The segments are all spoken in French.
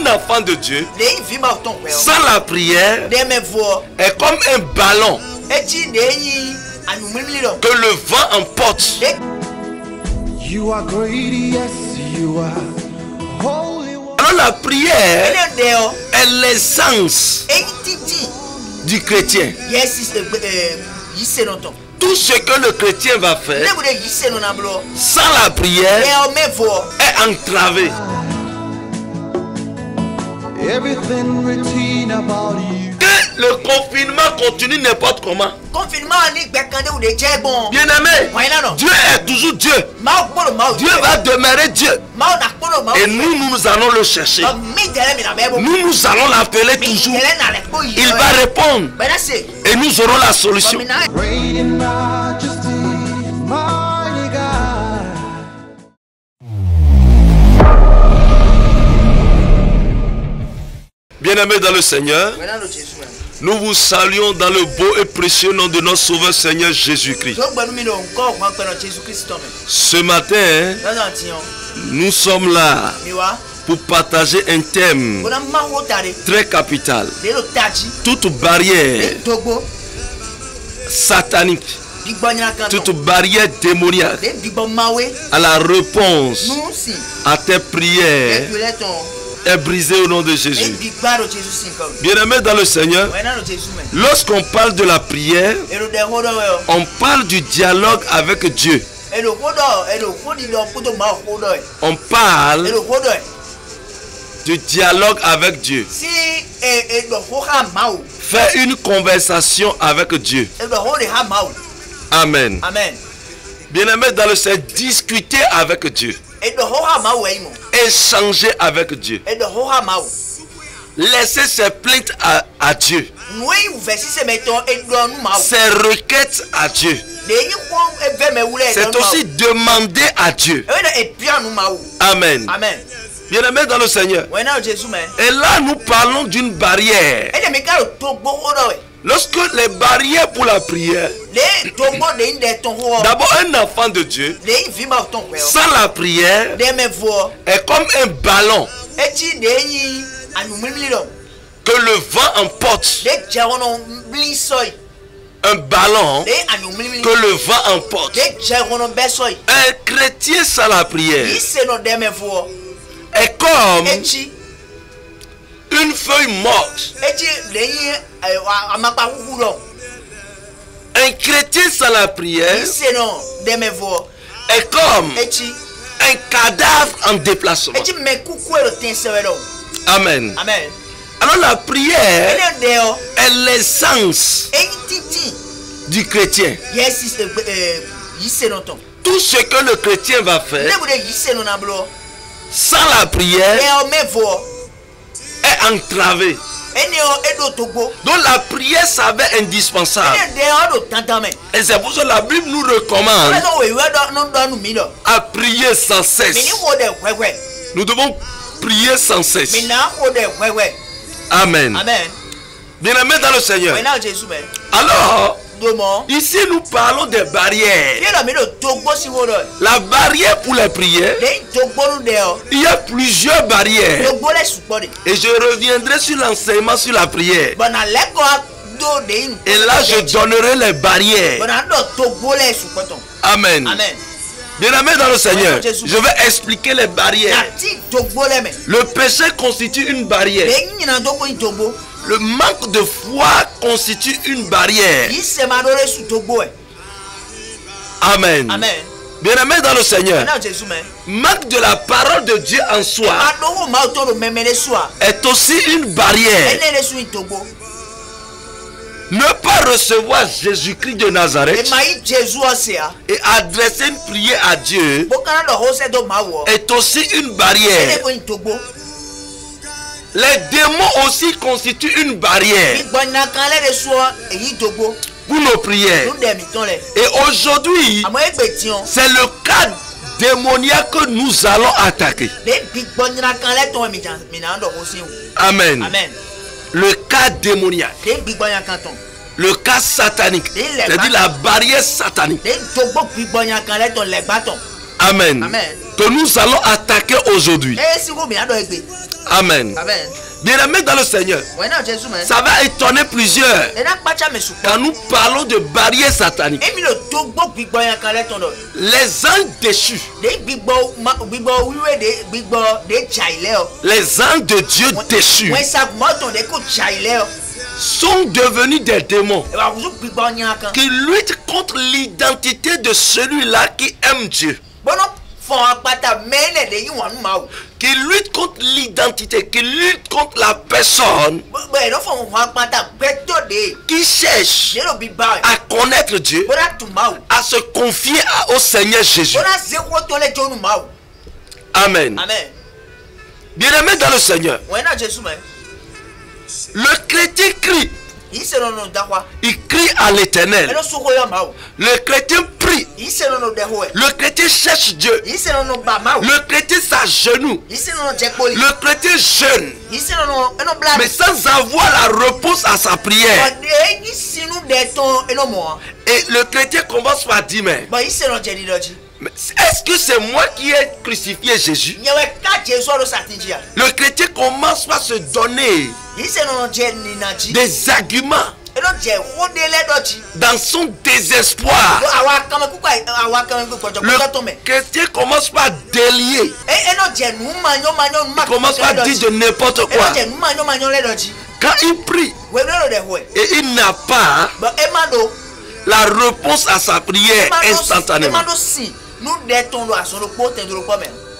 enfant de Dieu, sans la prière, est comme un ballon que le vent emporte. You are great, yes, you are holy. Alors la prière est l'essence du chrétien. Tout ce que le chrétien va faire sans la prière est entravé. Everything written about you. Que le confinement continue n'importe comment. Bien aimé, Dieu est toujours Dieu. Dieu va demeurer Dieu. Et nous allons le chercher. Nous allons l'appeler toujours. Il va répondre. Et nous aurons la solution. Great in majesty, mighty God. Bien-aimés dans le Seigneur, nous vous saluons dans le beau et précieux nom de notre Sauveur Seigneur Jésus-Christ. Ce matin, nous sommes là pour partager un thème très capital. Toute barrière satanique, toute barrière démoniaque à la réponse à tes prières est brisée au nom de Jésus. Bien-aimés dans le Seigneur, lorsqu'on parle de la prière, on parle du dialogue avec Dieu. On parle du dialogue avec Dieu. Faire une conversation avec Dieu. Amen. Bien-aimés dans le Seigneur, discuter avec Dieu. Échanger avec Dieu. Laisser ses plaintes à Dieu. Ses requêtes à Dieu. C'est aussi demander à Dieu. Amen. Bien-aimés dans le Seigneur. Et là, nous parlons d'une barrière. Lorsque les barrières pour la prière, d'abord un enfant de Dieu, sans la prière, est comme un ballon que le vent emporte. Un ballon que le vent emporte. Un chrétien sans la prière est comme une feuille morte. Un chrétien sans la prière est comme un cadavre en déplacement. Amen. Alors la prière est l'essence du chrétien. Tout ce que le chrétien va faire sans la prière est entravé. Donc la prière s'avère indispensable. Et c'est pour ça que la Bible nous recommande à prier sans cesse. Nous devons prier sans cesse. Amen. Bien-aimés dans le Seigneur. Alors, ici nous parlons des barrières. La barrière pour les prières, il y a plusieurs barrières. Et je reviendrai sur l'enseignement sur la prière. Et là je donnerai les barrières. Amen. Bien-aimés dans le Seigneur, je vais expliquer les barrières. Le péché constitue une barrière. Le manque de foi constitue une barrière. Amen. Bien-aimés dans le Seigneur, manque de la parole de Dieu en soi est aussi une barrière. Ne pas recevoir Jésus-Christ de Nazareth et adresser une prière à Dieu est aussi une barrière. Les démons aussi constituent une barrière pour nos prières. Et aujourd'hui, c'est le cas démoniaque que nous allons attaquer. Amen. Le cas démoniaque. Le cas satanique. C'est-à-dire la barrière satanique. Amen. Que nous allons attaquer aujourd'hui. Amen. Bien-aimés dans le Seigneur, ça va étonner plusieurs quand nous parlons de barrières sataniques. Les anges déchus, les anges de Dieu déchus sont devenus des démons qui luttent contre l'identité de celui-là qui aime Dieu. Qui lutte contre l'identité, qui lutte contre la personne, qui cherche à connaître Dieu, à se confier au Seigneur Jésus. Amen. Bien-aimé dans le Seigneur, le chrétien crie. Il crie à l'Éternel. Le chrétien prie. Le chrétien cherche Dieu. Le chrétien s'agenouille. Le chrétien jeûne. Mais sans avoir la réponse à sa prière. Et le chrétien commence par dire, mais est-ce que c'est moi qui ai crucifié Jésus? Le chrétien commence par se donner des arguments dans son désespoir. Le chrétien commence par délier. Il commence par dire de n'importe quoi. Quand il prie et il n'a pas la réponse à sa prière instantanément.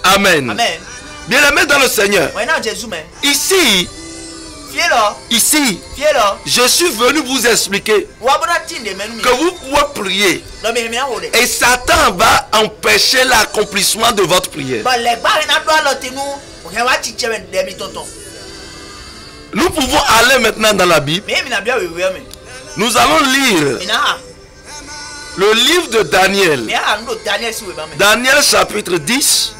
Amen. Bien-aimé dans le Seigneur, ici, je suis venu vous expliquer que vous pouvez prier et Satan va empêcher l'accomplissement de votre prière. Nous pouvons aller maintenant dans la Bible. Nous allons lire le livre de Daniel. Daniel chapitre 10.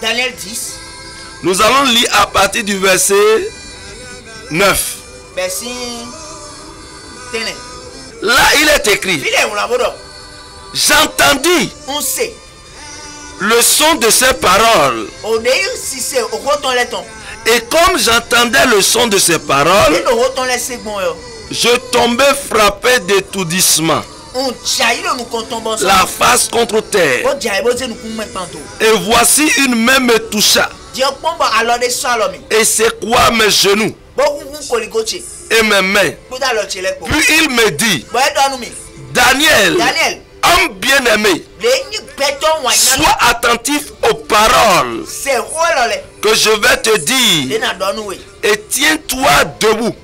Nous allons lire à partir du verset 9. Là, il est écrit: j'entendis le son de ces paroles. Et comme j'entendais le son de ces paroles, je tombais frappé d'étourdissement, la face contre terre. Et voici une main me toucha et secoua mes genoux et mes mains. Puis il me dit: Daniel, homme bien-aimé, sois attentif aux paroles que je vais te dire et tiens-toi debout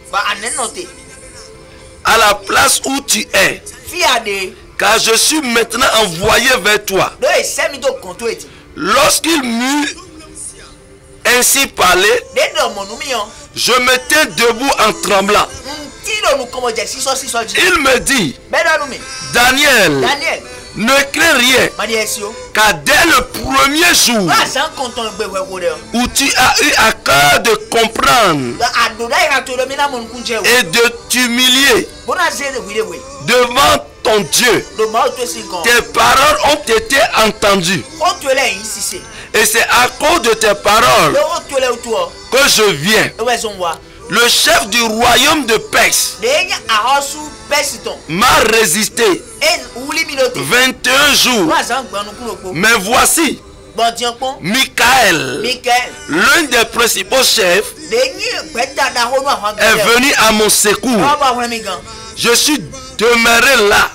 à la place où tu es, car je suis maintenant envoyé vers toi. Lorsqu'il m'eut ainsi parlé, je me tins debout en tremblant. Il me dit: Daniel, ne crains rien, car dès le premier jour où tu as eu à cœur de comprendre et de t'humilier devant ton Dieu, tes paroles ont été entendues. Et c'est à cause de tes paroles que je viens. Le chef du royaume de Perse m'a résisté 21 jours. Mais voici, Michael, l'un des principaux chefs, est venu à mon secours. Je suis demeuré là,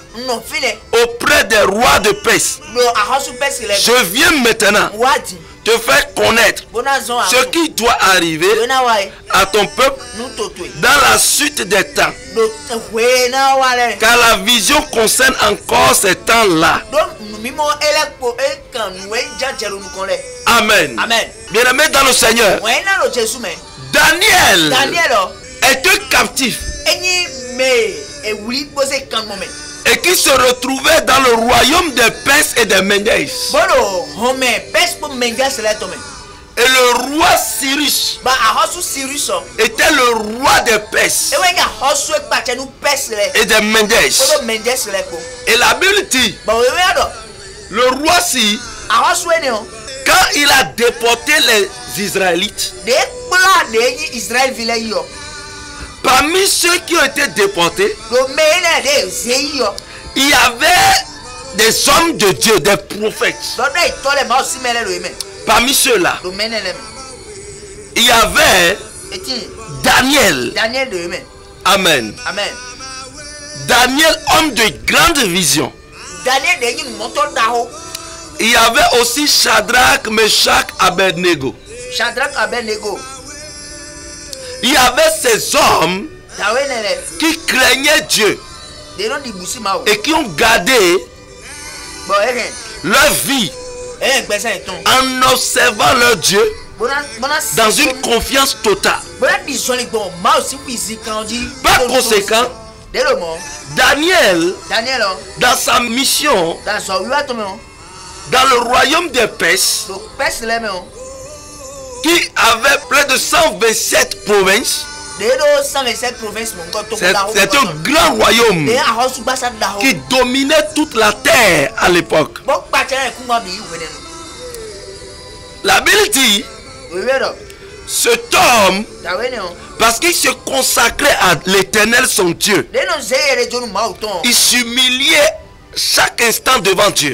auprès des rois de Perse. Je viens maintenant te faire connaître ce qui doit arriver à ton peuple dans la suite des temps, car la vision concerne encore ces temps-là. Amen. Bien-aimé dans le Seigneur, Daniel est un captif et qui se retrouvait dans le royaume des Perses et des Médès. Et le roi Cyrus était le roi des Perses et des Médès. Et la Bible dit, le roi Cyrus, quand il a déporté les Israélites, Parmi ceux qui ont été déportés, il y avait des hommes de Dieu, des prophètes. Parmi ceux-là, il y avait Daniel. Amen. Daniel, homme de grande vision. Il y avait aussi Shadrach, Meshach, Abednego. Il y avait ces hommes qui craignaient Dieu et qui ont gardé leur vie en observant leur Dieu dans une confiance totale. Par conséquent, Daniel, dans sa mission, dans le royaume des Perses, qui avait près de 127 provinces, c'est un grand royaume qui dominait toute la terre à l'époque. La Bible dit, cet homme, parce qu'il se consacrait à l'Éternel son Dieu, il s'humiliait chaque instant devant Dieu.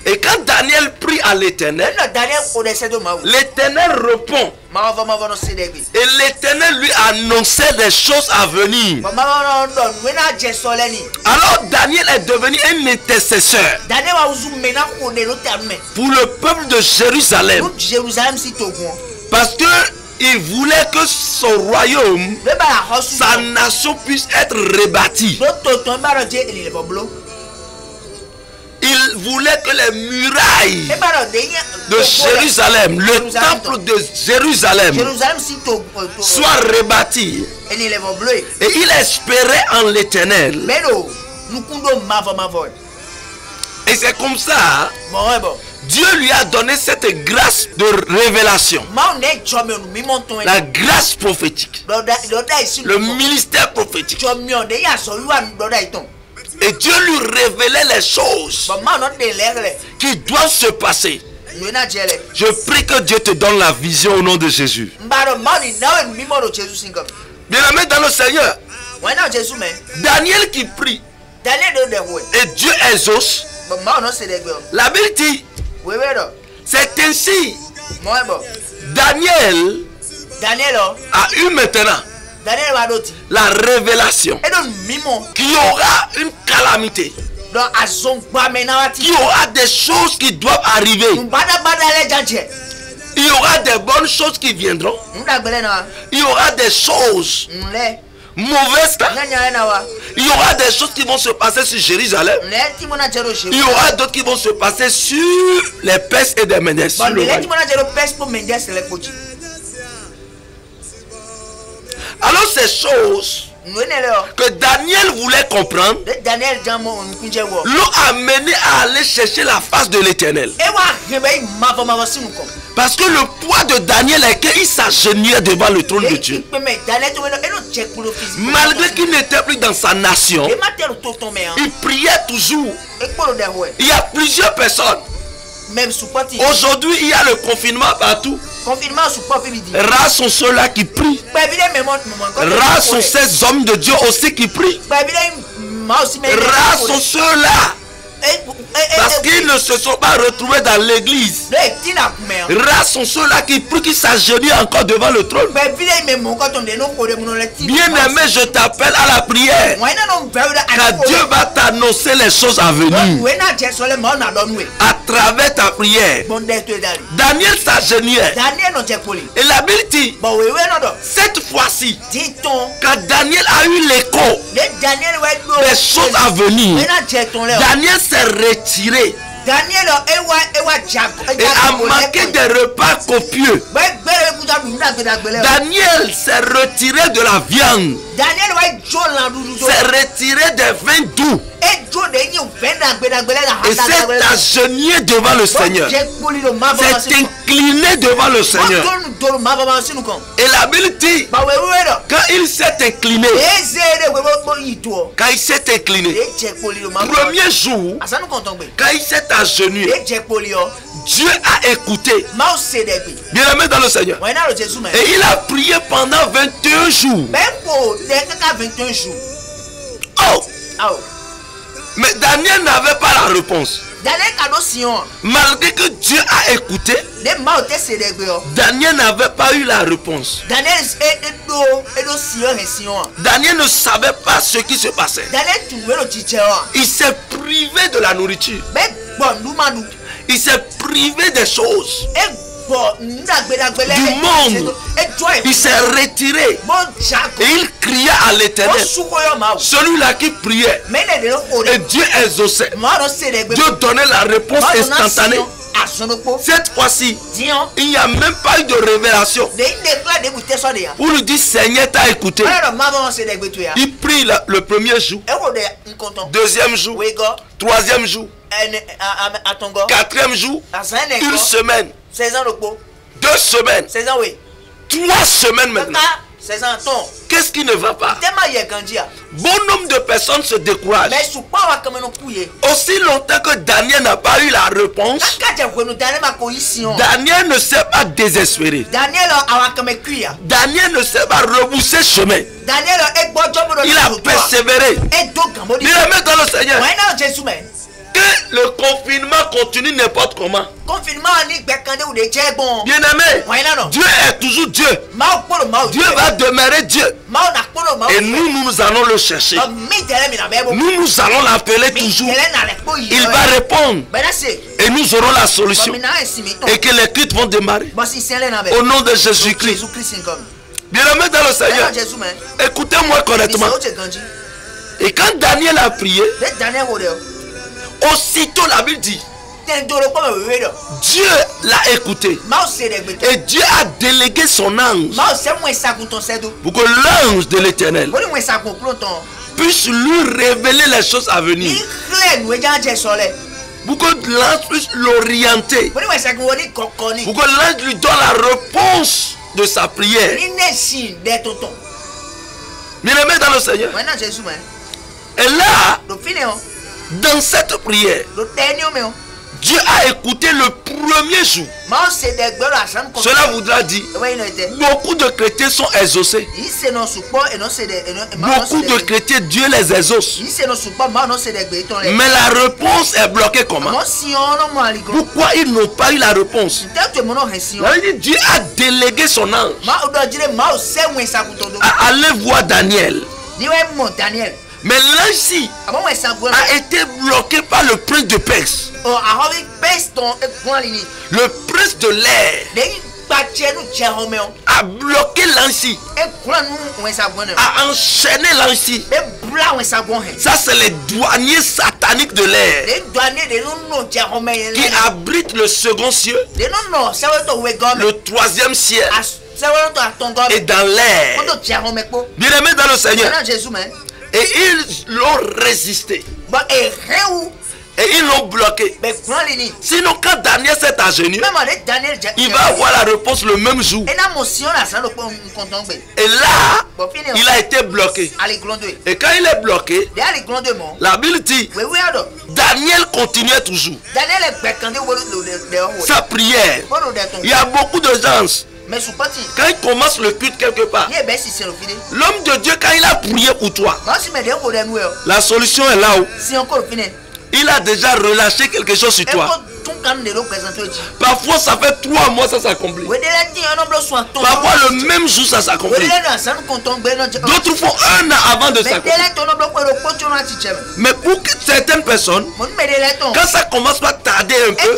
Et quand Daniel prie à l'Éternel, l'Éternel répond. Et l'Éternel lui annonçait des choses à venir. Alors Daniel est devenu un intercesseur pour le peuple de Jérusalem. Parce que il voulait que son royaume, sa nation puisse être rebâtie. Il voulait que les murailles de Jérusalem, le temple de Jérusalem, soient rebâtis. Et il espérait en l'Éternel. Et c'est comme ça, Dieu lui a donné cette grâce de révélation. La grâce prophétique. Le ministère prophétique. Et Dieu lui révélait les choses qui doivent se passer. Je prie que Dieu te donne la vision au nom de Jésus. Bien-aimé dans le Seigneur, Daniel qui prie et Dieu exauce. La Bible dit, c'est ainsi Daniel a eu maintenant la révélation qu'il y aura une calamité, qu'il y aura des choses qui doivent arriver. Il y aura des bonnes choses qui viendront. Il y aura des choses mauvaises. Il y aura des choses qui vont se passer sur Jérusalem. Il y aura d'autres qui vont se passer sur les Perses et des Médès. Alors ces choses que Daniel voulait comprendre l'ont amené à aller chercher la face de l'Éternel. Parce que le poids de Daniel est qu'il s'agenouillait devant le trône de Dieu. Malgré qu'il n'était plus dans sa nation, il priait toujours. Il y a plusieurs personnes. Aujourd'hui, il y a le confinement partout. Rares sont ceux-là qui prient. Rares sont ces hommes de Dieu aussi qui prient. Rares sont ceux-là, parce qu'ils ne se sont pas retrouvés dans l'église. Rares sont ceux-là qui prient, qui s'agenouillent encore devant le trône. Bien-aimé, je t'appelle à la prière, car Dieu va t'annoncer les choses à venir à travers ta prière. Daniel s'agenouillait. Et la Bible dit, cette fois-ci, quand Daniel a eu l'écho des choses à venir, Daniel s'est retiré et a manqué des repas copieux. Daniel s'est retiré de la viande, s'est retiré des vins doux. Et c'est agenouillé devant le Seigneur. C'est incliné devant le Seigneur. Et la Bible dit, quand il s'est incliné, premier jour, quand il s'est agenouillé, Dieu a écouté. Bien aimé dans le Seigneur. Et il a prié pendant 21 jours. Oh! Mais Daniel n'avait pas la réponse. Malgré que Dieu a écouté, Daniel n'avait pas eu la réponse. Daniel ne savait pas ce qui se passait. Il s'est privé de la nourriture. Il s'est privé des choses. Du monde. Il s'est retiré et il cria à l'Éternel. Celui-là qui priait et Dieu exauçait. Dieu donnait la réponse instantanée. Cette fois-ci, il n'y a même pas eu de révélation. Où lui dit Seigneur t'a écouté. Il prie le premier jour, deuxième jour, troisième jour, quatrième jour, une semaine, 2 semaines, 3 semaines maintenant. Qu'est-ce qui ne va pas? Bon nombre de personnes se découragent. Aussi longtemps que Daniel n'a pas eu la réponse, Daniel ne s'est pas désespéré. Daniel ne s'est pas rebroussé chemin. Il a persévéré. Il a mis dans le Seigneur. Que le confinement continue n'importe comment. Bien aimé, Dieu est toujours Dieu. Dieu va demeurer Dieu. Et nous allons le chercher. Nous allons l'appeler toujours. Il va répondre. Et nous aurons la solution. Et que les cultes vont démarrer. Au nom de Jésus-Christ. Bien aimé dans le Seigneur, écoutez-moi correctement. Et quand Daniel a prié, aussitôt la Bible dit, Dieu l'a écouté. Et Dieu a délégué son ange pour que l'ange de l'Éternel puisse lui révéler les choses à venir. Pour que l'ange puisse l'orienter. Pour que l'ange lui donne la réponse de sa prière. Bien-aimé dans le Seigneur. Et là, dans cette prière, Dieu a écouté le premier jour. Cela voudra dire beaucoup de chrétiens sont exaucés. Beaucoup de chrétiens, Dieu les exauce. Mais la réponse est bloquée comment? Pourquoi ils n'ont pas eu la réponse? Dieu a délégué son ange à aller voir Daniel. Mais l'ange a été bloqué par le prince de Perse. Le prince de l'air a bloqué l'ange, a enchaîné l'ange. Ça, c'est les douaniers sataniques de l'air qui abritent le second ciel, le troisième ciel et dans l'air. Bien aimé dans le Seigneur. Et ils l'ont résisté. Et ils l'ont bloqué. Sinon, quand Daniel s'est agenouillé, il va avoir la réponse le même jour. Et là, il a été bloqué. Et quand il est bloqué, la Bible dit, Daniel continuait toujours sa prière. Il y a beaucoup de gens. Quand il commence le culte quelque part, l'homme de Dieu, quand il a prié pour toi, la solution est là-haut. Il a déjà relâché quelque chose sur toi. Parfois ça fait 3 mois ça s'accomplit. Parfois le même jour ça s'accomplit. D'autres font 1 an avant de s'accomplir. Mais pour certaines personnes, quand ça commence à tarder un peu,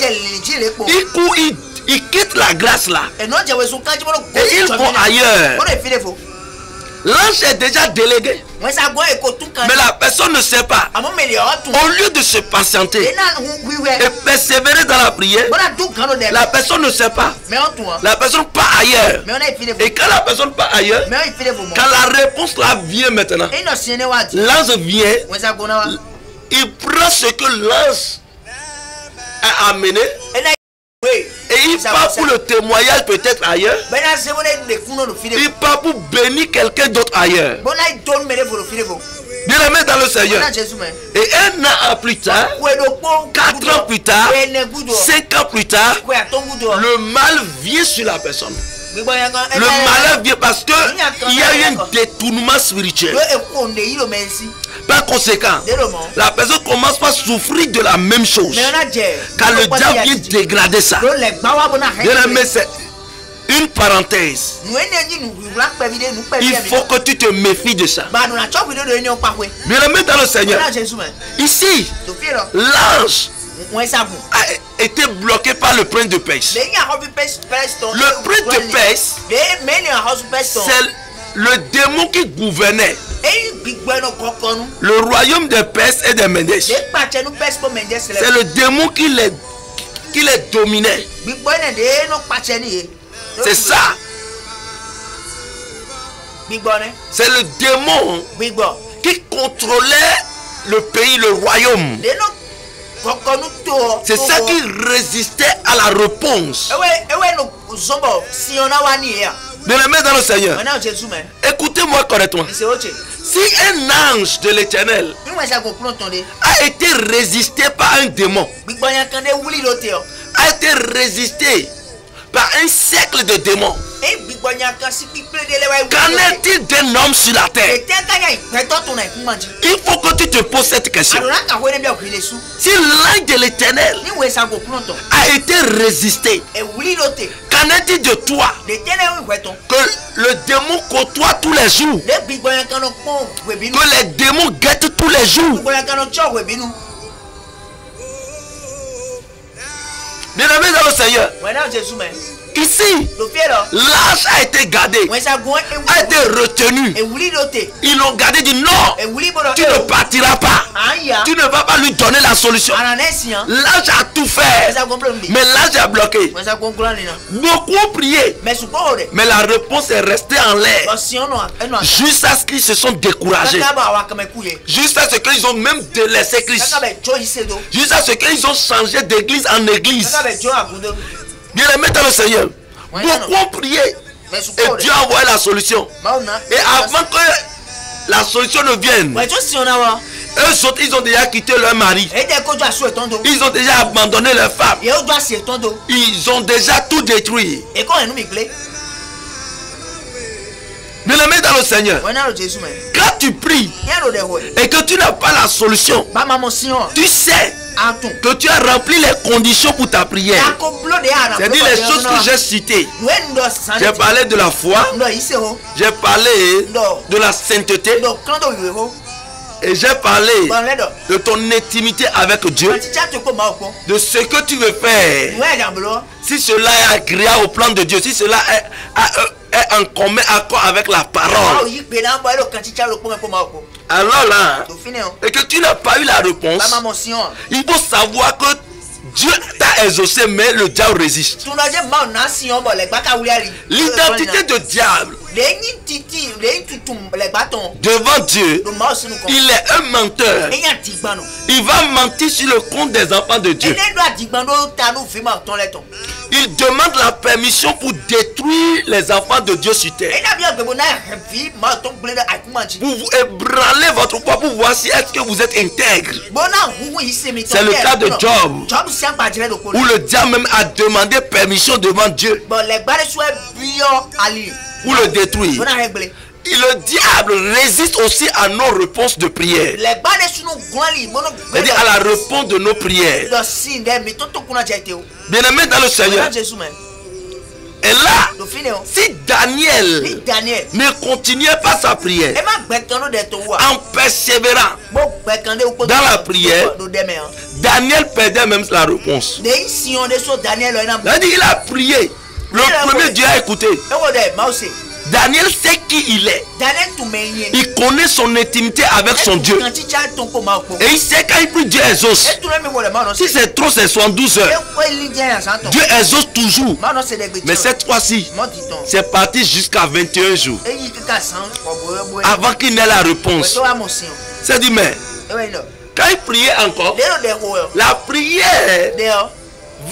ils quittent la grâce là et ils vont ailleurs. L'ange est déjà délégué, mais la personne ne sait pas. Au lieu de se patienter et persévérer dans la prière, la personne ne sait pas. La personne part ailleurs. Et quand la personne part ailleurs, quand la réponse là vient maintenant, l'ange vient il prend ce que l'ange a amené. Et il part pour le témoignage peut-être ailleurs. Il part pour bénir quelqu'un d'autre ailleurs. Bien aimé dans le Seigneur. Et 1 an plus tard, 4 ans plus tard, 5 ans plus tard, le mal vient sur la personne. Le malheur vient parce que il y a eu un détournement spirituel. Par conséquent, la personne commence par souffrir de la même chose. Car le diable vient dégrader ça. C'est une parenthèse. Il faut que tu te méfies de ça. Bien aimé dans le Seigneur. Ici, l'ange a été bloqué par le prince de Perse. Le prince de Perse, c'est le démon qui gouvernait le royaume des Perses et des Médès. C'est le démon qui les dominait. C'est ça. C'est le démon qui contrôlait le pays, le royaume. C'est ça qui résistait à la réponse. Bien aimé dans le Seigneur, écoutez-moi correctement. Si un ange de l'Éternel a été résisté par un démon, a été résisté par un siècle de démons, qu'en est-il d'un homme sur la terre? Il faut que tu te poses cette question. Si l'ange de l'Éternel a été résisté, qu'en est-il de toi? Que le démon côtoie tous les jours, que les démons guettent tous les jours. Bien aimé dans le Seigneur, ici, l'ange a été gardé, a été retenu. Ils l'ont gardé du non. Tu ne partiras pas. Tu ne vas pas lui donner la solution. L'ange a tout fait, mais l'ange a bloqué. Beaucoup ont prié, mais la réponse est restée en l'air. Jusqu'à ce qu'ils se sont découragés. Jusqu'à ce qu'ils ont même délaissé Christ. Jusqu'à ce qu'ils ont changé d'église en église. Bien aimé dans le Seigneur, beaucoup ont prié et Dieu a envoyé la solution. Et avant que la solution ne vienne, eux autres, ils ont déjà quitté leur mari. Ils ont déjà abandonné leur femme. Ils ont déjà tout détruit. Bien aimé dans le Seigneur, quand tu pries et que tu n'as pas la solution, tu sais que tu as rempli les conditions pour ta prière. C'est-à-dire les choses que j'ai citées. J'ai parlé de la foi, j'ai parlé de la sainteté, et j'ai parlé de ton intimité avec Dieu, de ce que tu veux faire. Si cela est agréable au plan de Dieu, si cela est en commun accord avec la parole, alors là, et que tu n'as pas eu la réponse, il faut savoir que Dieu t'a exaucé, mais le diable résiste. L'identité de diable devant Dieu, il est un menteur. Il va mentir sur le compte des enfants de Dieu. Il demande la permission pour détruire les enfants de Dieu sur terre. Pour vous ébranler votre foi, pour voir si est-ce que vous êtes intègre. C'est le cas de Job, où le diable même a demandé permission devant Dieu pour le détruire. Et le diable résiste aussi à nos réponses de prière. C'est-à-dire à la réponse de nos prières. Bien aimé dans le Seigneur. Et là, si Daniel ne continuait pas sa prière, en persévérant dans la prière, Daniel perdait même la réponse. C'est-à-dire il a prié. Le premier Dieu a écouté. Daniel sait qui il est. Il connaît son intimité avec son Dieu. Et il sait quand il prie, Dieu exauce. Si c'est trop, c'est 72 heures. Dieu exauce toujours. Mais cette fois-ci, c'est parti jusqu'à 21 jours. Avant qu'il n'ait la réponse. C'est dit, mais Quand il priait encore, la prière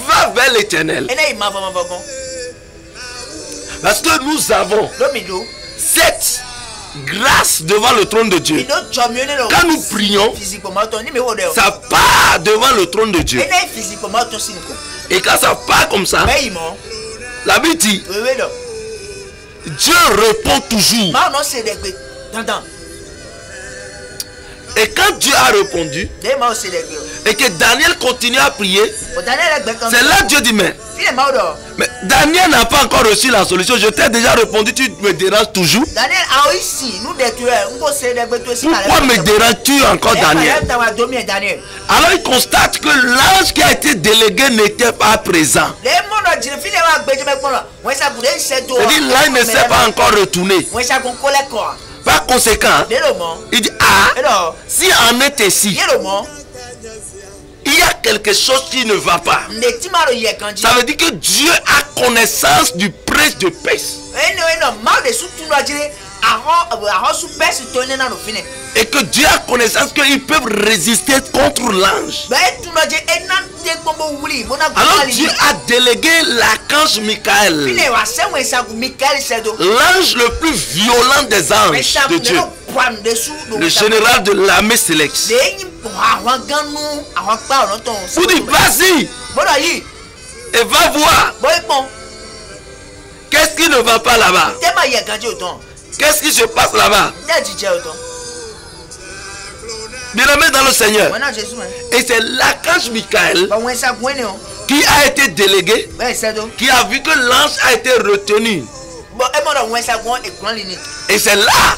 va vers l'Éternel. Parce que nous avons cette grâce devant le trône de Dieu. Quand nous prions, ça part devant le trône de Dieu. Et quand ça part comme ça, la Bible dit, Dieu répond toujours. Et quand Dieu a répondu, et que Daniel continue à prier, c'est là que Dieu dit, mais Daniel n'a pas encore reçu la solution. Je t'ai déjà répondu, tu me déranges toujours. Pourquoi me déranges-tu encore, Daniel? Alors il constate que l'ange qui a été délégué n'était pas présent. Il dit, l'ange ne s'est pas encore retourné. Par conséquent, il dit, ah, si en est ainsi, il y a quelque chose qui ne va pas. Ça veut dire que Dieu a connaissance du prince de Perse. Et que Dieu a connaissance qu'ils peuvent résister contre l'ange. Alors Dieu a délégué l'archange Michael, l'ange le plus violent des anges de Dieu, le général de l'armée céleste. Vous dites, vas-y et va voir. Qu'est-ce qui ne va pas là-bas? Qu'est-ce qui se passe là-bas? Bien-aimé dans le Seigneur. Et c'est l'archange Michael qui a été délégué, qui a vu que l'ange a été retenu. Et c'est là,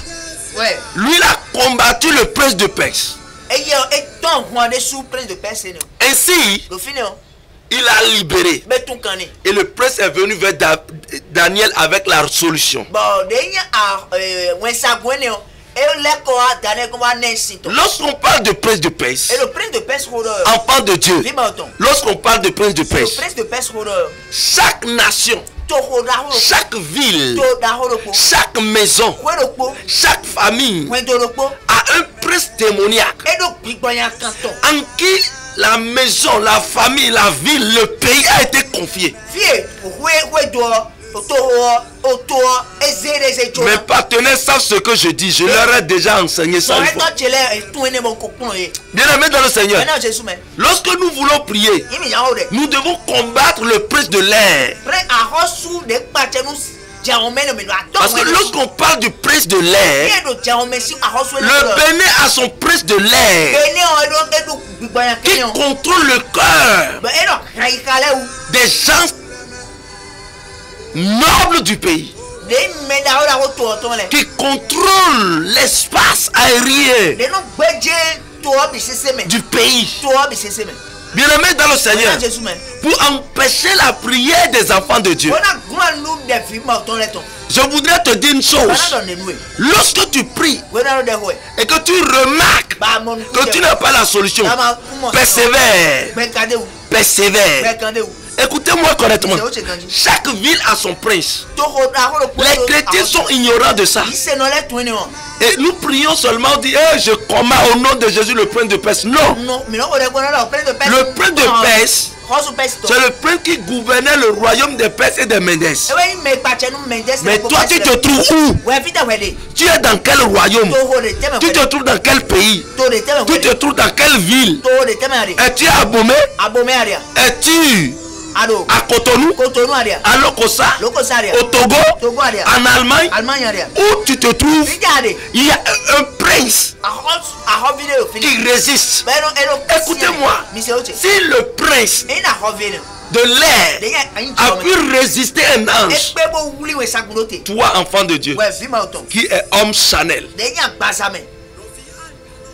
lui il a combattu le prince de Perse. Ainsi, il a libéré. Et le prince est venu vers Daniel avec la solution. Lorsqu'on parle de prince de Perse, enfant de Dieu, lorsqu'on parle de prince de Perse, chaque nation, chaque ville, chaque maison, chaque famille a un prince démoniaque en qui la maison, la famille, la ville, le pays a été confié. Mes partenaires savent ce que je dis. Je leur ai déjà enseigné ça une fois. Bien-aimés dans le Seigneur, lorsque nous voulons prier, nous devons combattre le prince de l'air. Parce que lorsqu'on parle du prince de l'air, le Bénin a son prince de l'air qui contrôle le cœur des gens nobles du pays, qui contrôle l'espace aérien du pays. Bien-aimés dans le Seigneur, pour empêcher la prière des enfants de Dieu, je voudrais te dire une chose. Lorsque tu pries et que tu remarques que tu n'as pas la solution, persévère. Persévère. Écoutez-moi correctement. Chaque ville a son prince. Les chrétiens sont ignorants de ça. Et nous prions seulement, on dit, je commande au nom de Jésus le prince de Perse. Non. Le prince de Perse, c'est le prince qui gouvernait le royaume des Perses et des Médès. Mais toi, tu te trouves où? Tu es dans quel royaume? Tu te trouves dans quel pays? Tu te trouves dans quelle ville? Es-tu à Abomey? Es-tu à Cotonou, à Lokossa, au Togo, en Allemagne, où tu te trouves, il y a un prince qui résiste. Écoutez-moi, si le prince de l'air a pu résister un ange, toi enfant de Dieu, qui est homme Chanel,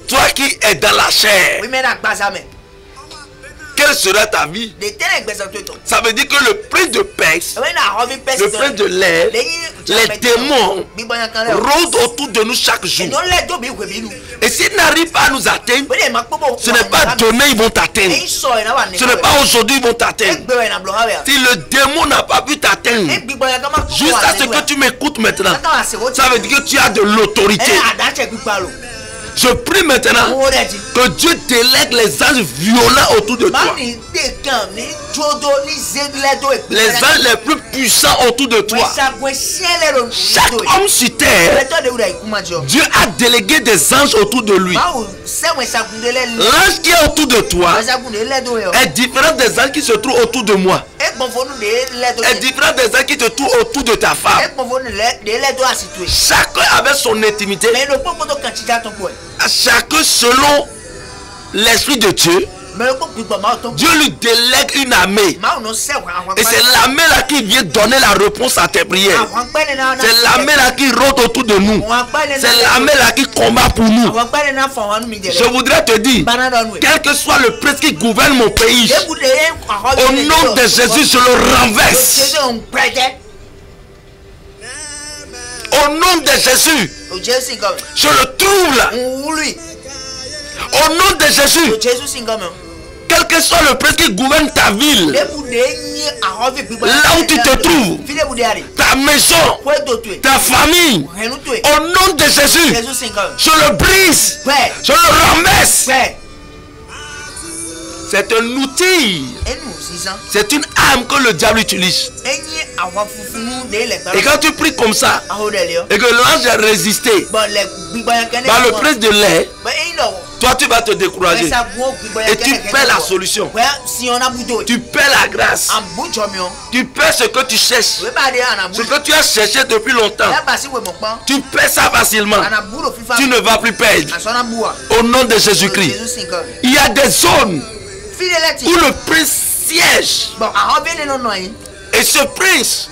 toi qui es dans la chair, quelle sera ta vie? Ça veut dire que le prince de Perse, le prince de l'air, les démons rôdent autour de nous chaque jour. Et s'ils n'arrivent pas à nous atteindre, ce n'est pas demain ils vont t'atteindre. Ce n'est pas aujourd'hui ils vont t'atteindre. Si le démon n'a pas pu t'atteindre, jusqu'à ce que tu m'écoutes maintenant, ça veut dire que tu as de l'autorité. Je prie maintenant que Dieu délègue les anges violents autour de toi. Les anges les plus puissants autour de toi. Chaque homme sur terre, Dieu a délégué des anges autour de lui. L'ange qui est autour de toi est différent des anges qui se trouvent autour de moi. Est différent des anges qui se trouvent autour de ta femme. Chacun avec son intimité. Chacun selon l'esprit de Dieu. Dieu lui délègue une armée. Et c'est l'armée là qui vient donner la réponse à tes prières. C'est l'armée là qui rôde autour de nous. C'est l'armée là qui combat pour nous. Je voudrais te dire, quel que soit le prince qui gouverne mon pays, au nom de Jésus, je le renverse. Au nom de Jésus, je le trouve. Au nom de Jésus, quel que soit le prince qui gouverne ta ville, là où tu te trouves, ta maison, ta famille, au nom de Jésus, je le brise, je le renverse. C'est un outil. C'est une arme que le diable utilise. Et quand tu pries comme ça, et que l'ange a résisté par le prince de l'air, toi tu vas te décourager. Et tu perds la solution. Tu perds la grâce. Tu perds ce que tu cherches. Ce que tu as cherché depuis longtemps. Tu perds ça facilement. Tu ne vas plus perdre. Au nom de Jésus-Christ. Il y a des zones où le prince siège. Et ce prince,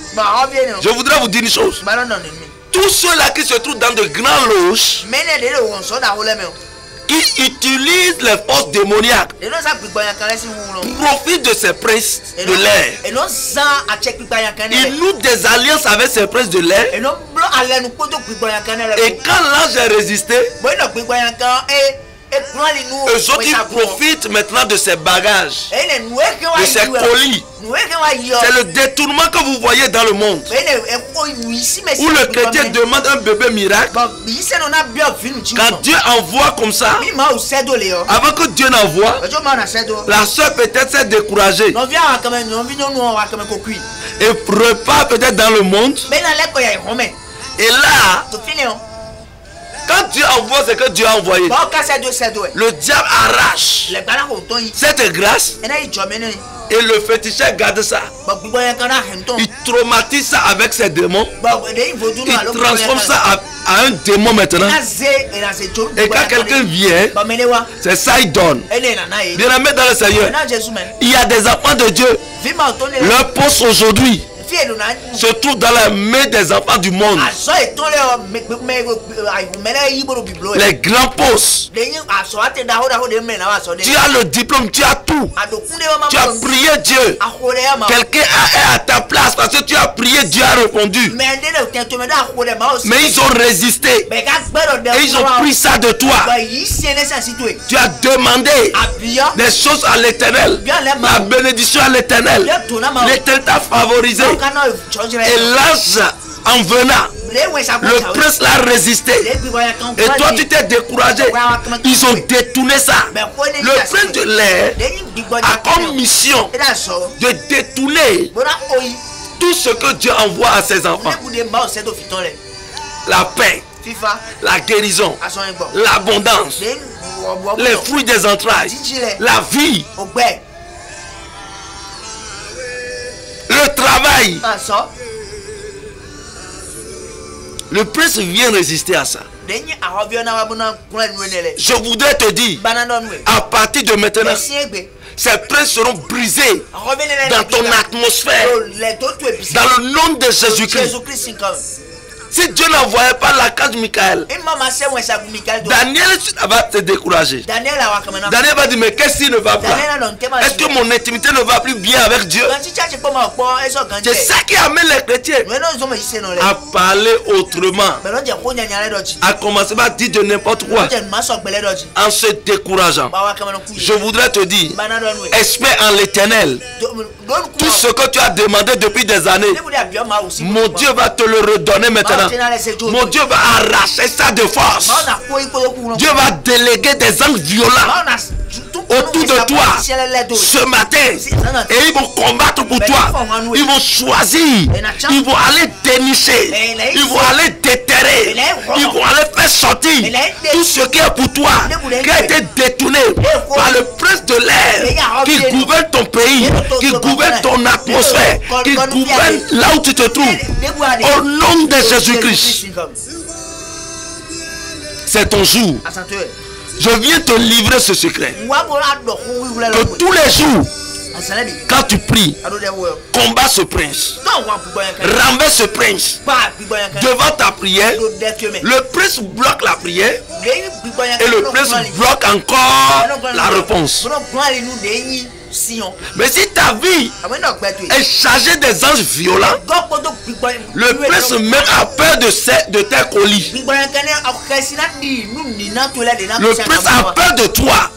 je voudrais vous dire une chose. Tous ceux-là qui se trouvent dans de grandes loges, qui utilisent les forces démoniaques, profitent de ces princes de l'air. Ils nouent des alliances avec ces princes de l'air. Et quand l'ange a résisté, eux autres ils profitent maintenant de ces bagages, de ces colis. C'est le détournement que vous voyez dans le monde, où le chrétien demande un bébé miracle. Quand Dieu envoie comme ça, avant que Dieu n'envoie, la soeur peut-être s'est découragée et repart peut-être dans le monde. Et là, quand Dieu envoie ce que Dieu a envoyé, le diable arrache cette grâce et le féticheur garde ça. Il traumatise ça avec ses démons. Il transforme ça à un démon maintenant. Et quand quelqu'un vient, c'est ça il donne. Bien-aimé dans le Seigneur, il y a des enfants de Dieu. Leur poste aujourd'hui se trouve dans la main des enfants du monde. Les grands postes. Tu as le diplôme, tu as tout. Tu as prié Dieu. Quelqu'un est à ta place parce que tu as prié, Dieu a répondu. Mais ils ont résisté. Et ils ont pris ça de toi. Tu as demandé des choses à l'Éternel. La bénédiction à l'Éternel. L'Éternel t'a favorisé. Et l'ange en venant, le prince l'a résisté. Et toi tu t'es découragé. Ils ont détourné ça. Le prince de l'air a comme mission de détourner tout ce que Dieu envoie à ses enfants. La paix, la guérison, l'abondance, les fruits des entrailles, la vie, le travail. Le prince vient résister à ça. Je voudrais te dire, à partir de maintenant, ces princes seront brisés dans ton atmosphère, dans le nom de Jésus-Christ. Si Dieu n'envoyait pas l'archange Michael, Daniel va se décourager. Daniel va dire, mais qu'est-ce qui ne va pas? Est-ce que mon intimité ne va plus bien avec Dieu? C'est ça qui amène les chrétiens à parler autrement, à commencer par dire de n'importe quoi, en se décourageant. Je voudrais te dire, espère en l'Éternel. Tout ce que tu as demandé depuis des années, mon Dieu va te le redonner maintenant. là, mon Dieu va arracher ça de force. Dieu va déléguer des anges violents autour de toi ce matin, et ils vont combattre pour toi. Ils vont choisir, ils vont aller dénicher, ils vont aller déterrer, ils vont aller faire sortir tout ce qui est pour toi, qui a été détourné par le prince de l'air qui gouverne ton pays, qui gouverne ton atmosphère, qui gouverne là où tu te trouves. Au nom de Jésus-Christ, c'est ton jour. Je viens te livrer ce secret. Que tous les jours, quand tu pries, combat ce prince, renverse ce prince. Devant ta prière, le prince bloque la prière et le prince bloque encore la réponse. Mais si ta vie est chargée des anges violents, le prince même a peur de tes colis. Le prince a peur de toi.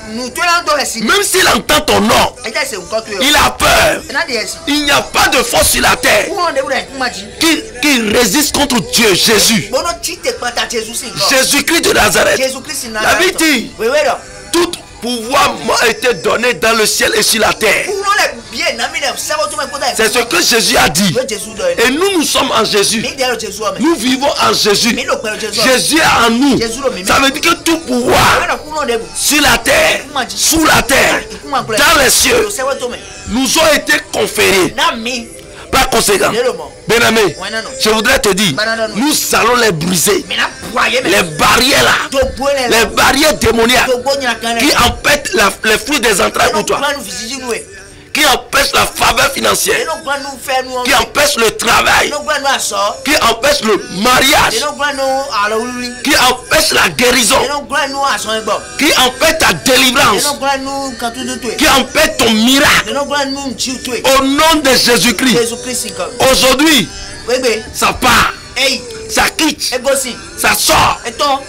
Même s'il entend ton nom, il a peur. Il n'y a pas de force sur la terre qui résiste contre Dieu, Jésus. Jésus-Christ de Nazareth. La Bible dit, tout pouvoir m'a été donné dans le ciel et sur la terre. C'est ce que Jésus a dit. Et nous sommes en Jésus. Nous vivons en Jésus. Jésus est en nous. Ça veut dire que tout pouvoir sur la terre, sous la terre, dans les cieux, nous ont été conférés. Par conséquent, bien-aimé, je voudrais te dire, nous allons les briser. Les barrières là, les barrières démoniaques qui empêchent les fruits des entrailles pour toi, qui empêchent la faveur financière, qui empêchent le travail, qui empêchent le mariage, qui empêchent la guérison, qui empêchent ta délivrance, qui empêchent ton miracle. Au nom de Jésus-Christ, aujourd'hui, ça part, ça quitte, ça sort,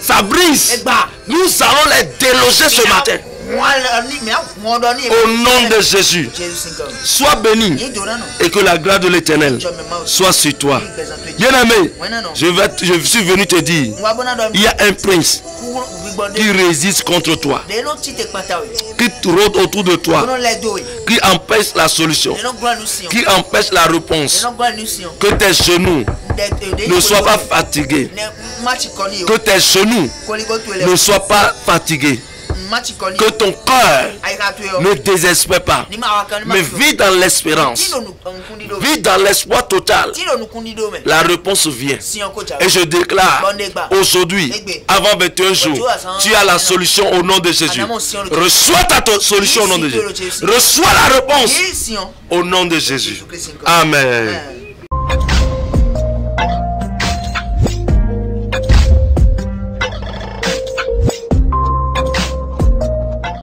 ça brise. Nous allons les déloger ce matin. Au nom de Jésus, sois béni et que la grâce de l'Éternel soit sur toi. Bien-aimé, je suis venu te dire, il y a un prince qui résiste contre toi, qui rôde autour de toi, qui empêche la solution, qui empêche la réponse. Que tes genoux ne soient pas fatigués, que tes genoux ne soient pas fatigués, que ton cœur ne désespère pas, mais vis dans l'espérance, vis dans l'espoir total. La réponse vient. Et je déclare aujourd'hui, avant 21 jours, tu as la solution au nom de Jésus. Reçois ta solution au nom de Jésus. Reçois la réponse au nom de Jésus. Amen.